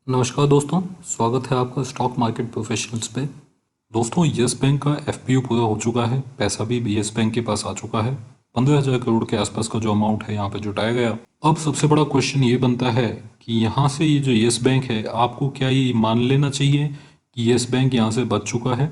नमस्कार दोस्तों, स्वागत है आपका स्टॉक मार्केट प्रोफेशनल्स पे। दोस्तों, यस बैंक का एफपीओ पूरा हो चुका है, पैसा भी यस बैंक के पास आ चुका है। 15,000 करोड़ के आसपास का जो अमाउंट है यहाँ पे जुटाया गया। अब सबसे बड़ा क्वेश्चन ये बनता है कि यहाँ से ये जो यस बैंक है, आपको क्या ये मान लेना चाहिए कि यस बैंक यहाँ से बच चुका है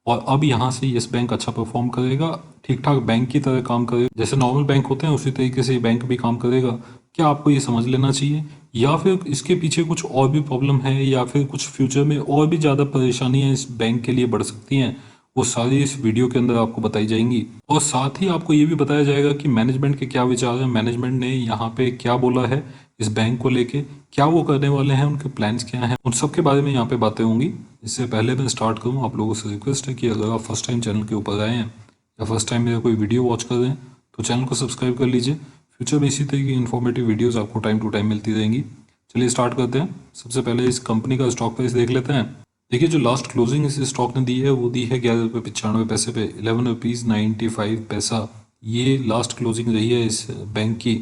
और अब यहाँ से यस बैंक अच्छा परफॉर्म करेगा, ठीक ठाक बैंक की तरह काम करेगा, जैसे नॉर्मल बैंक होते हैं उसी तरीके से ये बैंक भी काम करेगा? क्या आपको ये समझ लेना चाहिए, या फिर इसके पीछे कुछ और भी प्रॉब्लम है, या फिर कुछ फ्यूचर में और भी ज़्यादा परेशानियां इस बैंक के लिए बढ़ सकती हैं? वो सारी इस वीडियो के अंदर आपको बताई जाएंगी। और साथ ही आपको ये भी बताया जाएगा कि मैनेजमेंट के क्या विचार हैं, मैनेजमेंट ने यहाँ पे क्या बोला है इस बैंक को लेके, क्या वो करने वाले हैं, उनके प्लान्स क्या हैं, उन सब के बारे में यहाँ पे बातें होंगी। इससे पहले मैं स्टार्ट करूँ, आप लोगों से रिक्वेस्ट है कि अगर आप फर्स्ट टाइम चैनल के ऊपर आए हैं या फर्स्ट टाइम मेरा कोई वीडियो वॉच कर रहे हैं तो चैनल को सब्सक्राइब कर लीजिए। फ्यूचर में इसी तरह की इन्फॉर्मेटिव वीडियोस आपको टाइम टू टाइम मिलती रहेंगी। चलिए स्टार्ट करते हैं। सबसे पहले इस कंपनी का स्टॉक प्राइस देख लेते हैं। देखिए, जो लास्ट क्लोजिंग इस स्टॉक ने दी है वो दी है 11 रुपये 95 पैसे पे, 11 रुपीज़ 95 पैसा। ये लास्ट क्लोजिंग रही है इस बैंक की।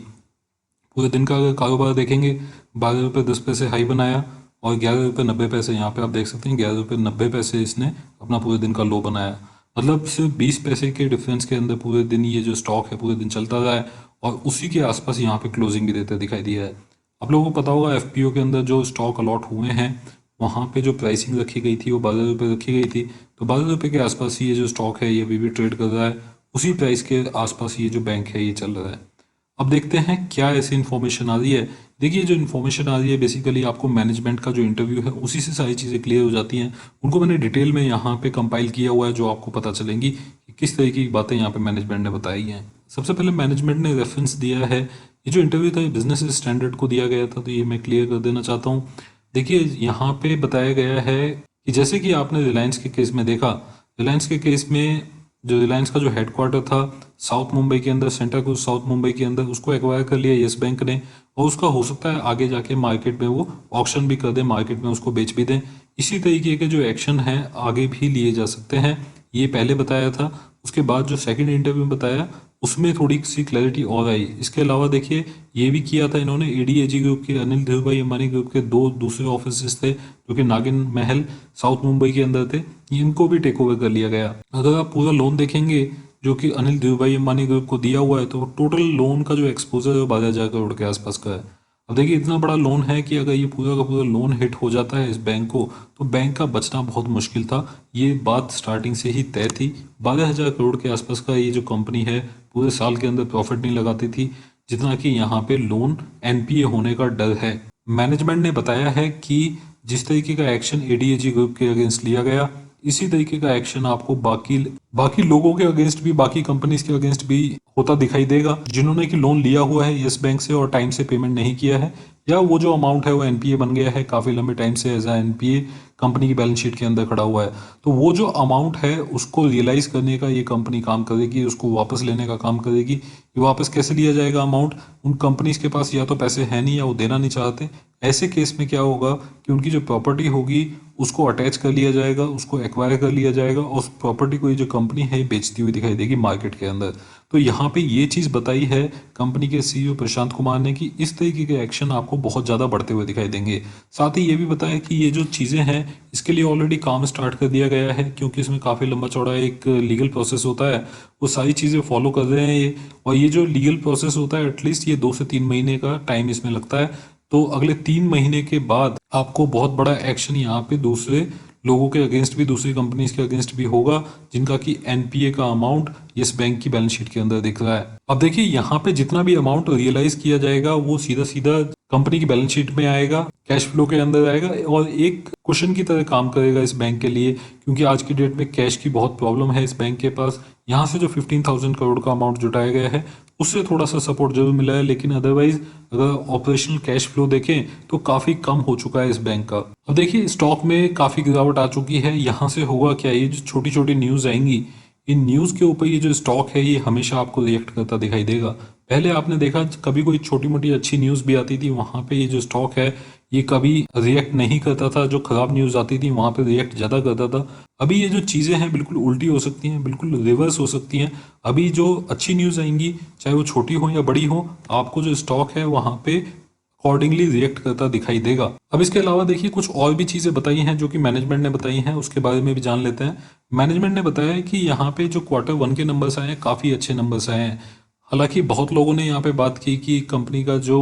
पूरे दिन का अगर कारोबार देखेंगे, 12 रुपये 10 पैसे हाई बनाया और 11 रुपये 90 पैसे, यहाँ पे आप देख सकते हैं 11 रुपये 90 पैसे इसने अपना पूरे दिन का लो बनाया। मतलब सिर्फ 20 पैसे के डिफरेंस के अंदर पूरे दिन ये जो स्टॉक है पूरे दिन चलता रहा है और उसी के आसपास यहाँ पे क्लोजिंग भी देते दिखाई दिया है। आप लोगों को पता होगा एफपीओ के अंदर जो स्टॉक अलॉट हुए हैं वहाँ पे जो प्राइसिंग रखी गई थी वो 12 रुपये रखी गई थी। तो 12 रुपये के आसपास ये जो स्टॉक है ये अभी भी ट्रेड कर रहा है, उसी प्राइस के आसपास ये जो बैंक है ये चल रहा है। अब देखते हैं क्या ऐसी इन्फॉर्मेशन आ रही है। देखिए, जो इन्फॉर्मेशन आ रही है बेसिकली आपको मैनेजमेंट का जो इंटरव्यू है उसी से सारी चीज़ें क्लियर हो जाती हैं। उनको मैंने डिटेल में यहाँ पे कंपाइल किया हुआ है, जो आपको पता चलेंगी कि किस तरह की बातें यहाँ पे मैनेजमेंट ने बताई हैं। सबसे पहले मैनेजमेंट ने रेफरेंस दिया है, ये जो इंटरव्यू था ये बिजनेस स्टैंडर्ड को दिया गया था, तो ये मैं क्लियर कर देना चाहता हूँ। देखिए, यहाँ पे बताया गया है कि जैसे कि आपने रिलायंस के केस में देखा, रिलायंस के केस में जो रिलायंस का जो हेडक्वार्टर था साउथ मुंबई के अंदर, सेंटर क्रूज साउथ मुंबई के अंदर, उसको एक्वायर कर लिया यस बैंक ने। और उसका हो सकता है आगे जाके मार्केट में वो ऑक्शन भी कर दे, मार्केट में उसको बेच भी दें। इसी तरीके के जो एक्शन हैं आगे भी लिए जा सकते हैं, ये पहले बताया था। उसके बाद जो सेकंड इंटरव्यू में बताया उसमें थोड़ी सी क्लैरिटी और आई। इसके अलावा देखिए, ये भी किया था इन्होंने, एडीएजी ग्रुप के अनिल धीरूभाई अंबानी ग्रुप के दो दूसरे ऑफिस थे जो कि नागिन महल साउथ मुंबई के अंदर थे, इनको भी टेक ओवर कर लिया गया। अगर आप पूरा लोन देखेंगे जो कि अनिल धीरूभाई अंबानी ग्रुप को दिया हुआ है, तो टोटल लोन का जो एक्सपोजर है वो 12,000 करोड़ के आसपास का है। अब देखिए, इतना बड़ा लोन है कि अगर ये पूरा का पूरा लोन हिट हो जाता है इस बैंक को तो बैंक का बचना बहुत मुश्किल था। ये बात स्टार्टिंग से ही तय थी। 12,000 करोड़ के आसपास का ये जो कंपनी है पूरे साल के अंदर प्रॉफिट नहीं लगाती थी, जितना कि यहाँ पे लोन एनपीए होने का डर है। मैनेजमेंट ने बताया है कि जिस तरीके का एक्शन एडीएजी ग्रुप के अगेंस्ट लिया गया, इसी तरीके का एक्शन आपको बाकी लोगों के अगेंस्ट भी, बाकी कंपनीज के अगेंस्ट भी होता दिखाई देगा, जिन्होंने कि लोन लिया हुआ है यस बैंक से और टाइम से पेमेंट नहीं किया है, या वो जो अमाउंट है वो एनपीए बन गया है काफ़ी लंबे टाइम से, एज एनपीए कंपनी की बैलेंस शीट के अंदर खड़ा हुआ है। तो वो जो अमाउंट है उसको रियलाइज करने का ये कंपनी काम करेगी, उसको वापस लेने का काम करेगी। ये वापस कैसे लिया जाएगा अमाउंट? उन कंपनीज के पास या तो पैसे हैं नहीं या वो देना नहीं चाहते। ऐसे केस में क्या होगा कि उनकी जो प्रॉपर्टी होगी उसको अटैच कर लिया जाएगा, उसको एक्वायर कर लिया जाएगा और उस प्रॉपर्टी को ये जो कंपनी है बेचती हुई दिखाई देगी मार्केट के अंदर। तो यहाँ पे ये चीज़ बताई है कंपनी के सीईओ प्रशांत कुमार ने कि इस तरीके के एक्शन आपको बहुत ज़्यादा बढ़ते हुए दिखाई देंगे। साथ ही ये भी बताया कि ये जो चीज़ें हैं इसके लिए ऑलरेडी काम स्टार्ट कर दिया गया है, क्योंकि इसमें काफ़ी लंबा चौड़ा एक लीगल प्रोसेस होता है, वो सारी चीज़ें फॉलो कर रहे हैं ये। और ये जो लीगल प्रोसेस होता है एटलीस्ट ये 2 से 3 महीने का टाइम इसमें लगता है। तो अगले 3 महीने के बाद आपको बहुत बड़ा एक्शन यहाँ पे दूसरे लोगों के अगेंस्ट भी, दूसरी कंपनीज के अगेंस्ट भी होगा, जिनका कि एनपीए का अमाउंट यस बैंक की बैलेंस शीट के अंदर दिख रहा है। अब देखिए, यहाँ पे जितना भी अमाउंट रियलाइज किया जाएगा वो सीधा सीधा कंपनी की बैलेंस शीट में आएगा, कैश फ्लो के अंदर आएगा और एक क्वेश्चन की तरह काम करेगा इस बैंक के लिए, क्योंकि आज की डेट में कैश की बहुत प्रॉब्लम है इस बैंक के पास। यहाँ से जो 15,000 करोड़ का अमाउंट जुटाया गया है उससे थोड़ा सा सपोर्ट जरूर मिला है, लेकिन अदरवाइज अगर ऑपरेशनल कैश फ्लो देखें तो काफ़ी कम हो चुका है इस बैंक का। अब देखिए, स्टॉक में काफ़ी गिरावट आ चुकी है। यहाँ से होगा क्या, ये जो छोटी छोटी न्यूज़ आएंगी इन न्यूज़ के ऊपर ये जो स्टॉक है ये हमेशा आपको रिएक्ट करता दिखाई देगा। पहले आपने देखा कभी कोई छोटी मोटी अच्छी न्यूज़ भी आती थी, वहाँ पे ये जो स्टॉक है ये कभी रिएक्ट नहीं करता था, जो खराब न्यूज़ आती थी वहाँ पे रिएक्ट ज़्यादा करता था। अभी ये जो चीज़ें हैं बिल्कुल उल्टी हो सकती हैं, बिल्कुल रिवर्स हो सकती हैं। अभी जो अच्छी न्यूज़ आएंगी, चाहे वो छोटी हो या बड़ी हो, आपको जो स्टॉक है वहाँ पे अकॉर्डिंगली रिएक्ट करता दिखाई देगा। अब इसके अलावा देखिए कुछ और भी चीज़ें बताई हैं जो कि मैनेजमेंट ने बताई हैं, उसके बारे में भी जान लेते हैं। मैनेजमेंट ने बताया है कि यहाँ पे जो Q1 के नंबर्स आए हैं काफ़ी अच्छे नंबर्स आए हैं। हालांकि बहुत लोगों ने यहाँ पे बात की कि कंपनी का जो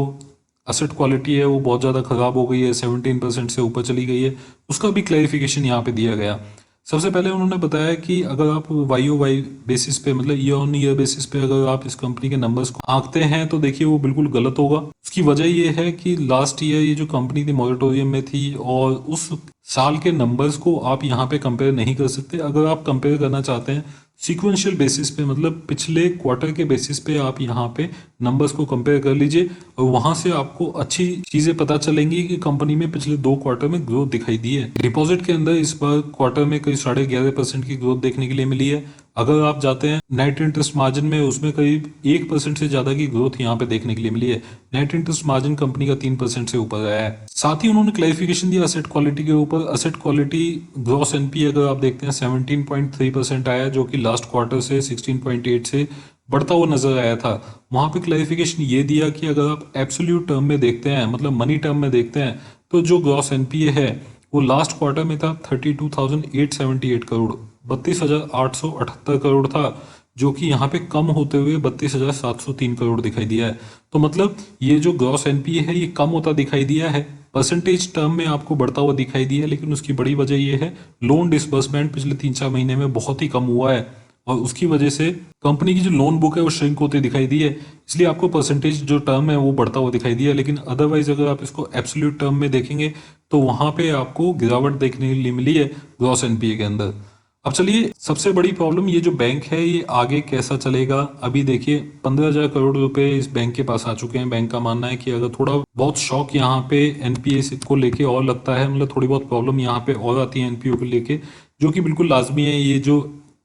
असेट क्वालिटी है वो बहुत ज़्यादा ख़राब हो गई है, 17% से ऊपर चली गई है। उसका भी क्लैरिफिकेशन यहाँ पे दिया गया। सबसे पहले उन्होंने बताया कि अगर आप वाई ओ वाई बेसिस पे, मतलब ईयर ऑन ईयर बेसिस पे अगर आप इस कंपनी के नंबर्स को आंकते हैं तो देखिए वो बिल्कुल गलत होगा। उसकी वजह ये है कि लास्ट ईयर ये जो कंपनी थी मॉरेटोरियम में थी, और उस साल के नंबर्स को आप यहाँ पे कंपेयर नहीं कर सकते। अगर आप कंपेयर करना चाहते हैं सीक्वेंशियल बेसिस पे, मतलब पिछले क्वार्टर के बेसिस पे, आप यहाँ पे नंबर्स को कंपेयर कर लीजिए और वहां से आपको अच्छी चीजें पता चलेंगी कि कंपनी में पिछले 2 क्वार्टर में ग्रोथ दिखाई दी है। डिपॉजिट के अंदर इस बार क्वार्टर में करीब 11.5% की ग्रोथ देखने के लिए मिली है। अगर आप जाते हैं नेट इंटरेस्ट मार्जिन में, उसमें करीब 1% से ज्यादा की ग्रोथ यहाँ पे देखने के लिए मिली है। नेट इंटरेस्ट मार्जिन कंपनी का 3% से ऊपर आया है। साथ ही उन्होंने क्लैरिफिकेशन दिया असेट क्वालिटी के ऊपर। असेट क्वालिटी ग्रॉस एनपीए अगर आप देखते हैं 17.3% आया, जो कि लास्ट क्वार्टर से 16.8 से बढ़ता हुआ नजर आया था। वहां पे क्लैरिफिकेशन ये दिया कि अगर आप एब्सोल्यूट टर्म में देखते हैं, मतलब मनी टर्म में देखते हैं, तो जो ग्रॉस एनपीए है वो लास्ट क्वार्टर में था 32,878 करोड़, 32,878 करोड़ था, जो कि यहाँ पे कम होते हुए 32,703 करोड़ दिखाई दिया है। तो मतलब ये जो ग्रॉस एनपीए है ये कम होता दिखाई दिया है। परसेंटेज टर्म में आपको बढ़ता हुआ दिखाई दिया है, लेकिन उसकी बड़ी वजह ये है लोन डिसबर्समेंट पिछले 3-4 महीने में बहुत ही कम हुआ है, और उसकी वजह से कंपनी की जो लोन बुक है वो श्रिंक होती दिखाई दी है। इसलिए आपको परसेंटेज जो टर्म है वो बढ़ता हुआ दिखाई दिया है। लेकिन अदरवाइज अगर आप इसको एब्सोल्यूट टर्म में देखेंगे तो वहां पे आपको गिरावट देखने के लिए मिली है ग्रॉस एनपीए के अंदर। अब चलिए, सबसे बड़ी प्रॉब्लम ये जो बैंक है ये आगे कैसा चलेगा। अभी देखिए 15,000 करोड़ रुपए इस बैंक के पास आ चुके हैं। बैंक का मानना है कि अगर थोड़ा बहुत शॉक यहाँ पे एनपीए को लेके और लगता है, मतलब थोड़ी बहुत प्रॉब्लम यहाँ पे और आती है एनपीओ को लेके, जो कि बिल्कुल लाजमी है। ये जो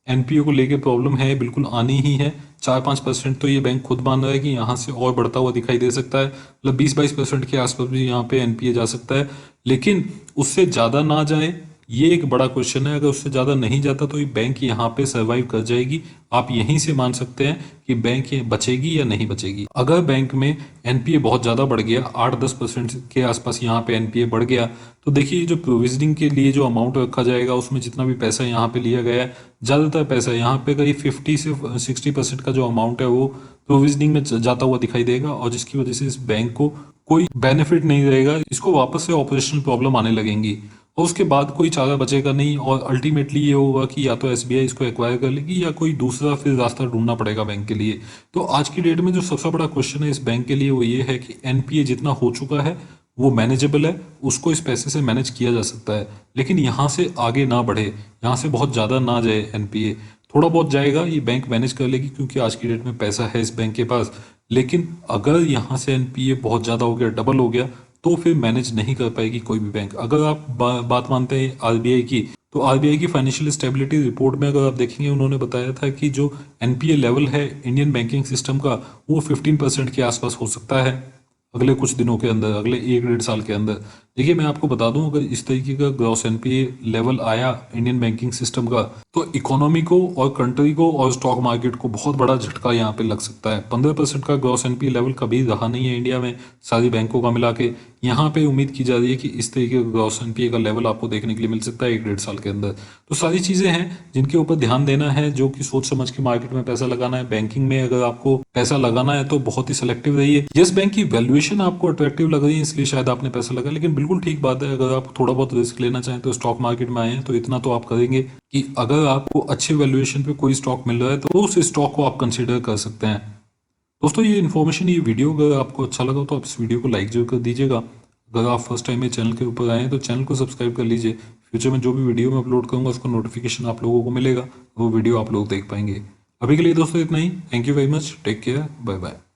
एनपीओ को लेके प्रॉब्लम है बिल्कुल आनी ही है। 4-5% तो ये बैंक खुद मान रहा है कि यहाँ से और बढ़ता हुआ दिखाई दे सकता है, मतलब 20-22% के आसपास भी यहाँ पे एनपीए जा सकता है। लेकिन उससे ज़्यादा ना जाए, ये एक बड़ा क्वेश्चन है। अगर उससे ज़्यादा नहीं जाता तो ये बैंक यहाँ पे सरवाइव कर जाएगी। आप यहीं से मान सकते हैं कि बैंक ये बचेगी या नहीं बचेगी। अगर बैंक में एनपीए बहुत ज़्यादा बढ़ गया, 8-10% के आसपास यहाँ पे एनपीए बढ़ गया, तो देखिए जो प्रोविजनिंग के लिए जो अमाउंट रखा जाएगा उसमें जितना भी पैसा यहाँ पे लिया गया है, ज़्यादातर पैसा यहाँ पे करीब 50 से 60% का जो अमाउंट है वो प्रोविजनिंग में जाता हुआ दिखाई देगा, और जिसकी वजह से इस बैंक को कोई बेनिफिट नहीं रहेगा। इसको वापस से ऑपरेशनल प्रॉब्लम आने लगेंगी और उसके बाद कोई चारा बचेगा नहीं, और अल्टीमेटली ये होगा कि या तो एसबीआई इसको एक्वायर कर लेगी या कोई दूसरा फिर रास्ता ढूंढना पड़ेगा बैंक के लिए। तो आज की डेट में जो सबसे बड़ा क्वेश्चन है इस बैंक के लिए वो ये है कि एनपीए जितना हो चुका है वो मैनेजेबल है, उसको इस पैसे से मैनेज किया जा सकता है, लेकिन यहाँ से आगे ना बढ़े, यहाँ से बहुत ज़्यादा ना जाए एनपीए। थोड़ा बहुत जाएगा ये बैंक मैनेज कर लेगी, क्योंकि आज की डेट में पैसा है इस बैंक के पास। लेकिन अगर यहाँ से एनपीए बहुत ज़्यादा हो गया, डबल हो गया, तो फिर मैनेज नहीं कर पाएगी कोई भी बैंक। अगर आप बात मानते हैं आरबीआई की, तो आरबीआई की फाइनेंशियल स्टेबिलिटी रिपोर्ट में अगर आप देखेंगे, उन्होंने बताया था कि जो एनपीए लेवल है इंडियन बैंकिंग सिस्टम का वो 15% के आसपास हो सकता है अगले कुछ दिनों के अंदर, अगले 1-1.5 साल के अंदर। देखिए मैं आपको बता दूं, अगर इस तरीके का ग्रॉस एनपीए लेवल आया इंडियन बैंकिंग सिस्टम का, तो इकोनॉमी को और कंट्री को और स्टॉक मार्केट को बहुत बड़ा झटका यहाँ पे लग सकता है। 15% का ग्रॉस एनपीए लेवल कभी रहा नहीं है इंडिया में सारी बैंकों का मिला के। यहाँ पे उम्मीद की जा रही है कि इस तरीके का ग्रॉस एनपीए का लेवल आपको देखने के लिए मिल सकता है 1-1.5 साल के अंदर। तो सारी चीजें हैं जिनके ऊपर ध्यान देना है, जो कि सोच समझ के मार्केट में पैसा लगाना है। बैंकिंग में अगर आपको पैसा लगाना है तो बहुत ही सिलेक्टिव रहिए। यस बैंक की वैल्यूएशन आपको अट्रैक्टिव लग रही है इसलिए शायद आपने पैसा लगा, लेकिन बिल्कुल ठीक बात है, अगर आप थोड़ा बहुत रिस्क लेना चाहें तो स्टॉक मार्केट में आए हैं तो इतना तो आप करेंगे कि अगर आपको अच्छे वैल्यूएशन पे कोई स्टॉक मिल रहा है तो उस स्टॉक को आप कंसीडर कर सकते हैं। दोस्तों ये इन्फॉर्मेशन, ये वीडियो अगर आपको अच्छा लगा तो आप इस वीडियो को लाइक जरूर कर दीजिएगा। अगर आप फर्स्ट टाइम मेरे चैनल के ऊपर आए हैं तो चैनल को सब्सक्राइब कर लीजिए। फ्यूचर में जो भी वीडियो मैं अपलोड करूंगा उसका नोटिफिकेशन आप लोगों को मिलेगा, वो वीडियो आप लोग देख पाएंगे। अभी के लिए दोस्तों इतना ही। Thank you very much, take care, bye bye.